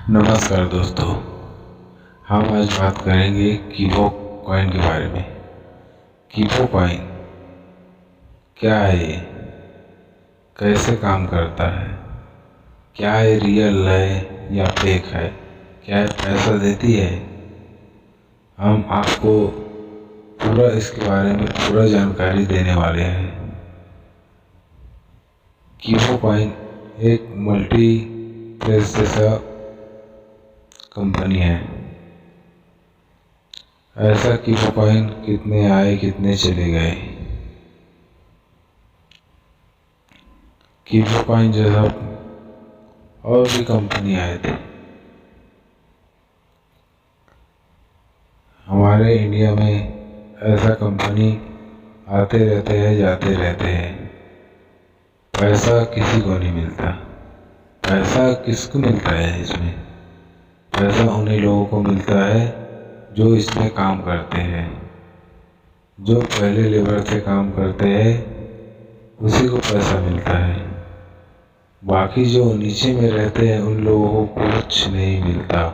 नमस्कार दोस्तों, हम आज बात करेंगे कीबो कॉइन के बारे में। कीबो कॉइन क्या है, ये कैसे काम करता है, क्या ये रियल है या फेक है, क्या ये पैसा देती है। हम आपको पूरा इसके बारे में पूरा जानकारी देने वाले हैं। कीबो कॉइन एक मल्टी प्लेस जैसा कंपनी है। ऐसा कीबो कॉइन कितने आए कितने चले गए। कीबो कॉइन जैसा और भी कंपनी आए थे। हमारे इंडिया में ऐसा कंपनी आते रहते हैं जाते रहते हैं। पैसा किसी को नहीं मिलता। पैसा किसको मिलता है इसमें? पैसा उन्हीं लोगों को मिलता है जो इसमें काम करते हैं। जो पहले लेबर से काम करते हैं उसी को पैसा मिलता है। बाकी जो नीचे में रहते हैं उन लोगों को कुछ नहीं मिलता।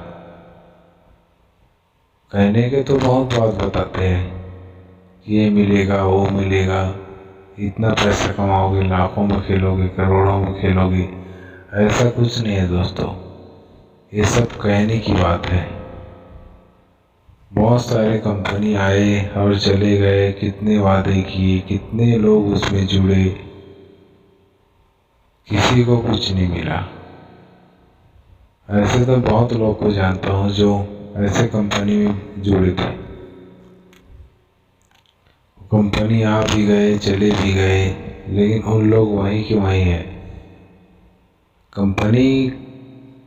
कहने के तो बहुत बात बताते हैं कि ये मिलेगा वो मिलेगा, इतना पैसा कमाओगे, लाखों में खेलोगे, करोड़ों में खेलोगे। ऐसा कुछ नहीं है दोस्तों, ये सब कहने की बात है। बहुत सारे कंपनी आए और चले गए, कितने वादे किए, कितने लोग उसमें जुड़े, किसी को कुछ नहीं मिला। ऐसे तो बहुत लोग को जानता हूँ जो ऐसे कंपनी में जुड़े थे। कंपनी आ भी गए चले भी गए, लेकिन उन लोग वहीं के वहीं है। कंपनी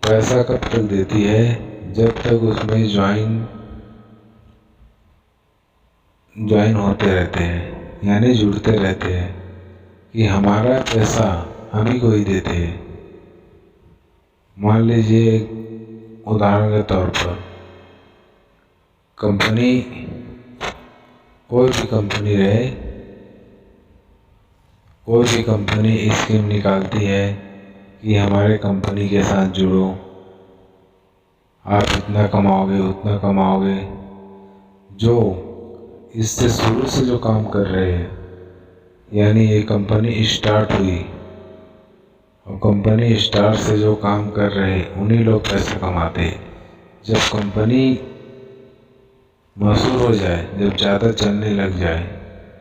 पैसा कब तक देती है? जब तक उसमें ज्वाइन होते रहते हैं, यानी जुड़ते रहते हैं कि हमारा पैसा हम ही को ही देते हैं। मान लीजिए उदाहरण के तौर पर कंपनी, कोई भी कंपनी रहे, कोई भी कंपनी स्कीम निकालती है कि हमारे कंपनी के साथ जुड़ो, आप इतना कमाओगे उतना कमाओगे। जो इससे शुरू से जो काम कर रहे हैं, यानी ये कंपनी स्टार्ट हुई और कंपनी स्टार्ट से जो काम कर रहे हैं उन्हीं लोग पैसा कमाते हैं। जब कंपनी मशहूर हो जाए, जब ज़्यादा चलने लग जाए,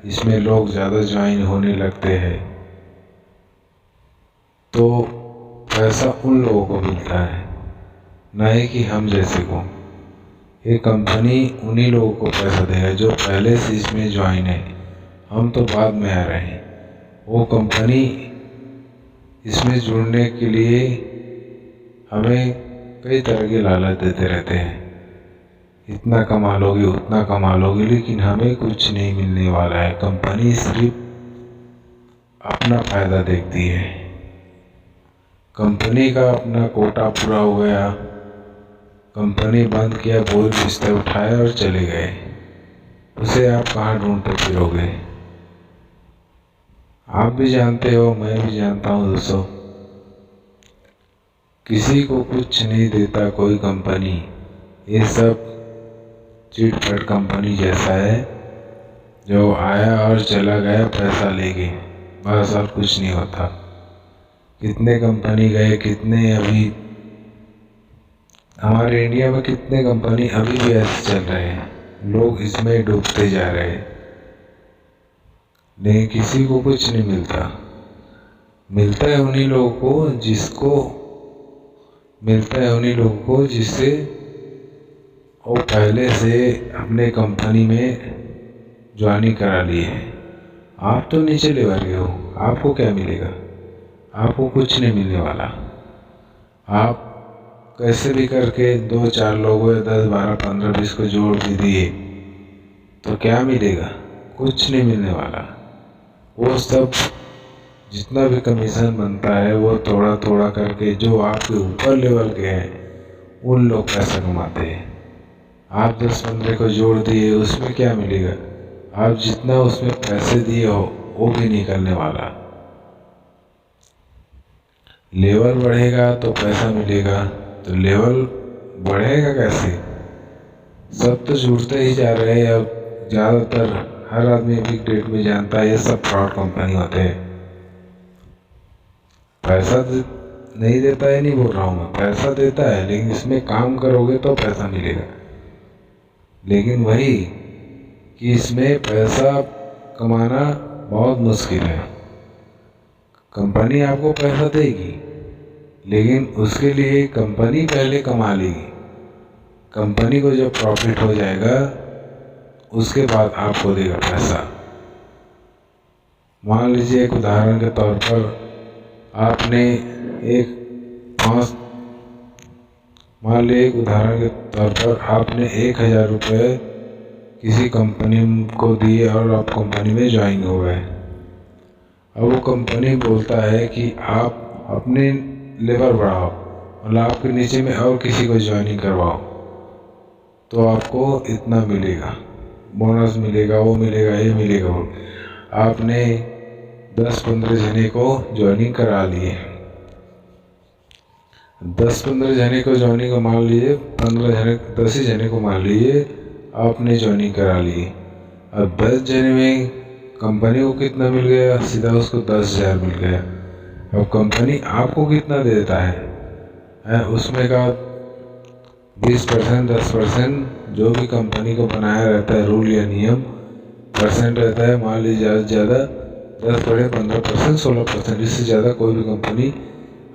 इसमें लोग ज़्यादा ज्वाइन होने लगते हैं, तो पैसा उन लोगों को मिलता है, नहीं कि हम जैसे को। ये कंपनी उन्हीं लोगों को पैसा देगा जो पहले से इसमें ज्वाइन है। हम तो बाद में आ रहे हैं। वो कंपनी इसमें जुड़ने के लिए हमें कई तरह के लालच देते रहते हैं, इतना कमा लोगे उतना कमा लोगे, लेकिन हमें कुछ नहीं मिलने वाला है। कंपनी सिर्फ अपना फायदा देखती है। कंपनी का अपना कोटा पूरा हो गया, कंपनी बंद किया, बोझ बिस्तर उठाया और चले गए। उसे आप कहाँ ढूंढते फिरोगे? आप भी जानते हो, मैं भी जानता हूँ दोस्तों, किसी को कुछ नहीं देता कोई कंपनी। ये सब चिट फट कंपनी जैसा है, जो आया और चला गया, पैसा ले गए, बस और कुछ नहीं होता। कितने कंपनी गए, कितने अभी हमारे इंडिया में कितने कंपनी अभी भी ऐसे चल रहे हैं, लोग इसमें डूबते जा रहे हैं, लेकिन किसी को कुछ नहीं मिलता। मिलता है उन्हीं लोगों को जिससे वो पहले से अपने कंपनी में ज्वाइनिंग करा लिए है। आप तो नीचे लेवल के हो, आपको क्या मिलेगा? आपको कुछ नहीं मिलने वाला। आप कैसे भी करके 2-4 लोगों या 10, 12, 15, 20 को जोड़ भी दिए तो क्या मिलेगा? कुछ नहीं मिलने वाला। वो सब जितना भी कमीशन बनता है वो थोड़ा थोड़ा करके जो आपके ऊपर लेवल के हैं उन लोग पैसा कमाते हैं। आप 10-15 को जोड़ दिए, उसमें क्या मिलेगा? आप जितना उसमें पैसे दिए हो वो भी निकलने वाला। लेवल बढ़ेगा तो पैसा मिलेगा, तो लेवल बढ़ेगा कैसे? सब तो जुड़ते ही जा रहे हैं। अब ज़्यादातर हर आदमी अभी डेट में जानता है ये सब फ्रॉड कंपनी होते हैं। पैसा नहीं देता है नहीं बोल रहा हूँ मैं, पैसा देता है, लेकिन इसमें काम करोगे तो पैसा मिलेगा। लेकिन वही कि इसमें पैसा कमाना बहुत मुश्किल है। कंपनी आपको पैसा देगी, लेकिन उसके लिए कंपनी पहले कमा लेगी। कंपनी को जब प्रॉफिट हो जाएगा उसके बाद आपको देगा पैसा। मान लीजिए एक उदाहरण के तौर पर आपने मान लीजिए एक उदाहरण के तौर पर आपने 1000 रुपये किसी कंपनी को दिए और आप कंपनी में ज्वाइन हो गए। अब वो कंपनी बोलता है कि आप अपने लेबर बढ़ाओ, मतलब आपके नीचे में और किसी को ज्वाइनिंग करवाओ तो आपको इतना मिलेगा, बोनस मिलेगा, वो मिलेगा, ये मिलेगा। वो आपने 10-15 जने को ज्वाइनिंग करा लिए। 10-15 जने को ज्वाइनिंग को मान लीजिए, 10 ही जने को मान लीजिए आपने ज्वाइनिंग करा ली। अब 10 जने में कंपनी को कितना मिल गया? सीधा उसको 10,000 मिल गया। अब कंपनी आपको कितना देता है? उसमें का 20%, 10% जो भी कंपनी को बनाया रहता है रूल या नियम परसेंट रहता है। मान लीजिए ज़्यादा से ज़्यादा 10, 15%, 16%, इससे ज़्यादा कोई भी कंपनी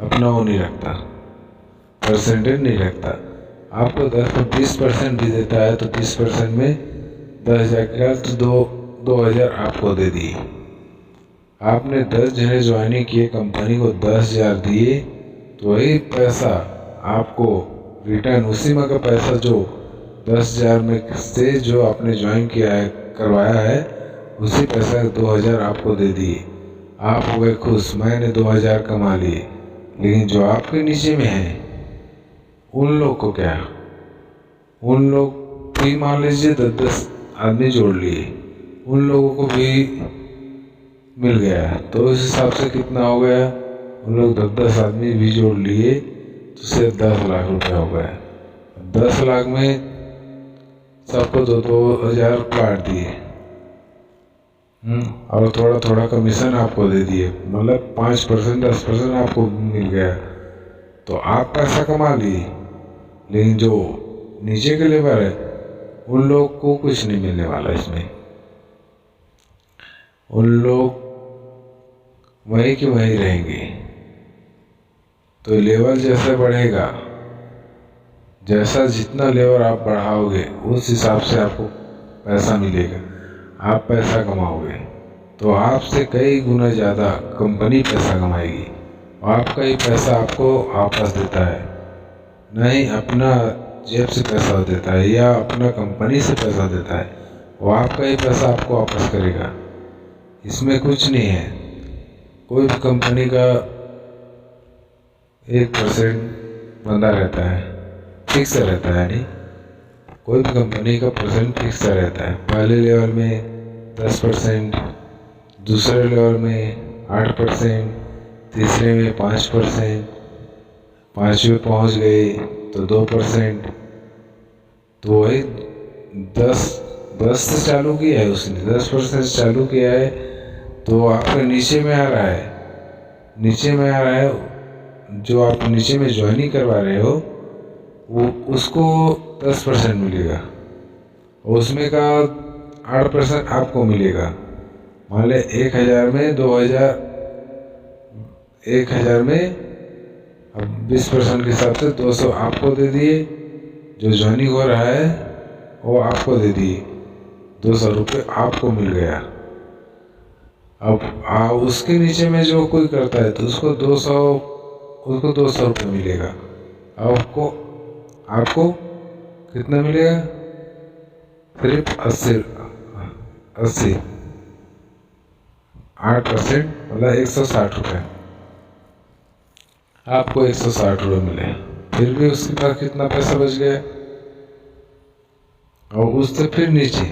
अपना वो नहीं रखता, परसेंटेज नहीं रखता। आपको 10-20% भी देता है तो 20% में 10,000 का तो 2,000 आपको दे दिए। आपने 10 जने ज्वाइनिंग किए, कंपनी को 10,000 दिए, तो वही पैसा आपको रिटर्न उसी में का पैसा जो 10,000 में से जो आपने ज्वाइन किया है, करवाया है, उसी पैसा 2,000 आपको दे दिए। आप हो गए खुश, मैंने 2,000 कमा लिए। लेकिन जो आपके नीचे में है उन लोग को क्या? उन लोग भी मान लीजिए 10-10 आदमी जोड़ लिए, उन लोगों को भी मिल गया, तो उस हिसाब से कितना हो गया? उन लोग 10-10 आदमी भी जोड़ लिए तो सिर्फ 10 लाख रुपए हो गए। 10 लाख में सबको 2,000 काट दिए और थोड़ा थोड़ा कमीशन आपको दे दिए, मतलब 5%, 10% आपको मिल गया। तो आप पैसा कमा लिए, लेकिन जो नीचे के लेबर है उन लोग को कुछ नहीं मिलने वाला इसमें। उन लोग वहीं के वहीं रहेंगे। तो लेवल जैसे बढ़ेगा, जैसा जितना लेवल आप बढ़ाओगे उस हिसाब से आपको पैसा मिलेगा, आप पैसा कमाओगे। तो आपसे कई गुना ज़्यादा कंपनी पैसा कमाएगी और आपका ही पैसा आपको वापस देता है, नहीं अपना जेब से पैसा देता है या अपना कंपनी से पैसा देता है, वो आपका ही पैसा आपको वापस करेगा। इसमें कुछ नहीं है। कोई भी कंपनी का 1% बंदा रहता है, फिक्स रहता है, नहीं कोई भी कंपनी का परसेंट फिक्स रहता है। पहले लेवल में 10%, दूसरे लेवल में 8%, तीसरे में 5%, 5वें पहुंच गए तो 2%। तो वही 10 से चालू किया है उसने, 10% से चालू किया है, तो आपके नीचे में आ रहा है, नीचे में आ रहा है। जो आप नीचे में ज्वाइनिंग करवा रहे हो वो उसको 10% मिलेगा, उसमें का 8% आपको मिलेगा। मान ले 1,000 में 2,000, 1,000 में अब 20% के हिसाब से 200 आपको दे दिए, जो ज्वाइनिंग हो रहा है वो आपको दे दिए, 200 रुपये आपको मिल गया। अब उसके नीचे में जो कोई करता है तो उसको 200 रुपये मिलेगा। आपको कितना मिलेगा? सिर्फ 80 8%, मतलब 160 रुपये। आपको 160 रुपये मिले, फिर भी उसके पास कितना पैसा बच गया? और उससे फिर नीचे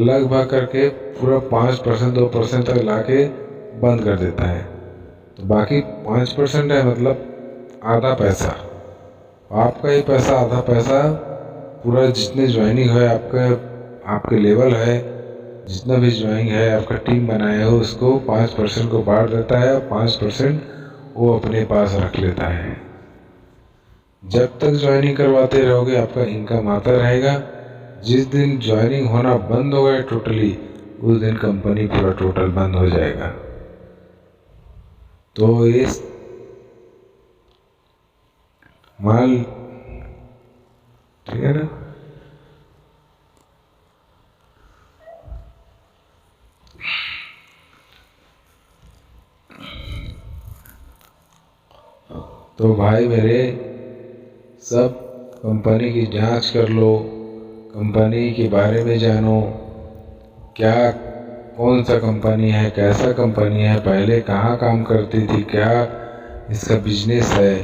लगभग करके पूरा 5%, 2% तक लाके बंद कर देता है। तो बाकी 5% है, मतलब आधा पैसा आपका ही पैसा, आधा पैसा पूरा जितने ज्वाइनिंग है आपके लेवल है, जितना भी ज्वाइनिंग है आपका टीम बनाया हो उसको 5% को बांट देता है और 5% वो अपने पास रख लेता है। जब तक ज्वाइनिंग करवाते रहोगे आपका इनकम आता रहेगा। जिस दिन ज्वाइनिंग होना बंद हो गया टोटली, उस दिन कंपनी पूरा टोटल बंद हो जाएगा। तो इस माल, ठीक है ना। तो भाई मेरे, सब कंपनी की जांच कर लो, कंपनी के बारे में जानो, क्या कौन सा कंपनी है, कैसा कंपनी है, पहले कहाँ काम करती थी, क्या इसका बिजनेस है,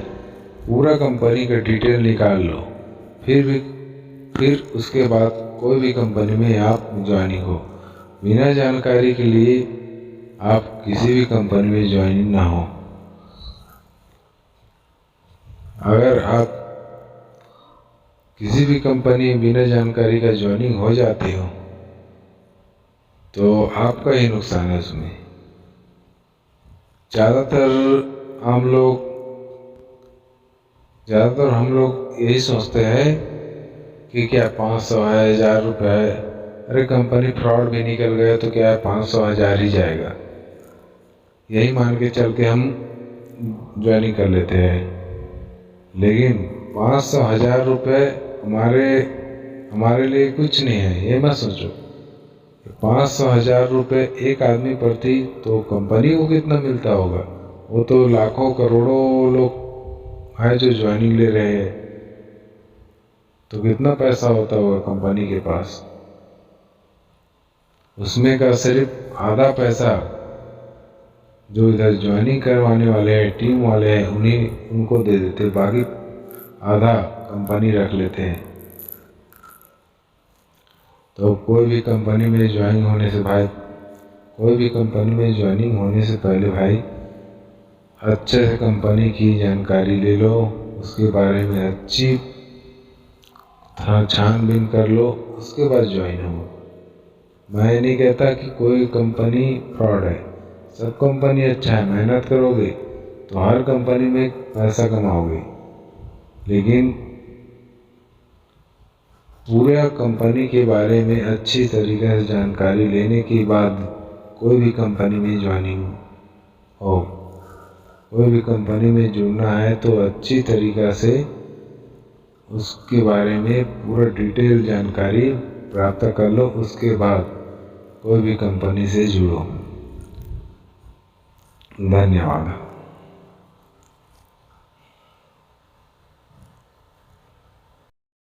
पूरा कंपनी का डिटेल निकाल लो। फिर उसके बाद कोई भी कंपनी में आप ज्वाइनिंग हो। बिना जानकारी के लिए आप किसी भी कंपनी में ज्वाइनिंग ना हो। अगर आप किसी भी कंपनी में बिना जानकारी का ज्वाइनिंग हो जाते हो तो आपका ही नुकसान है उसमें। ज़्यादातर हम लोग यही सोचते हैं कि क्या 500 है, 1000 रुपये है, अरे कंपनी फ्रॉड भी निकल गया तो क्या 500 1000 ही जाएगा, यही मान के चल के हम ज्वाइनिंग कर लेते हैं। लेकिन 500 1000 रुपये हमारे लिए कुछ नहीं है, ये मत सोचो। 500 1000 रुपये एक आदमी प्रति, तो कंपनी को कितना मिलता होगा? वो तो लाखों करोड़ों लोग हैं जो ज्वाइनिंग ले रहे हैं, तो कितना पैसा होता होगा कंपनी के पास। उसमें का सिर्फ आधा पैसा जो इधर ज्वाइनिंग करवाने वाले हैं, टीम वाले हैं, उनको दे देते, बाकी आधा कंपनी रख लेते हैं। तो कोई भी कंपनी में ज्वाइनिंग होने से पहले भाई अच्छे से कंपनी की जानकारी ले लो, उसके बारे में अच्छी छानबीन कर लो, उसके बाद ज्वाइन हो। मैं नहीं कहता कि कोई कंपनी फ्रॉड है, सब कंपनी अच्छा है। मेहनत करोगे तो हर कंपनी में पैसा कमाओगे, लेकिन पूरा कंपनी के बारे में अच्छी तरीके से जानकारी लेने के बाद कोई भी कंपनी में ज्वाइनिंग हो, कोई भी कंपनी में जुड़ना है तो अच्छी तरीक़ा से उसके बारे में पूरा डिटेल जानकारी प्राप्त कर लो, उसके बाद कोई भी कंपनी से जुड़ो। धन्यवाद।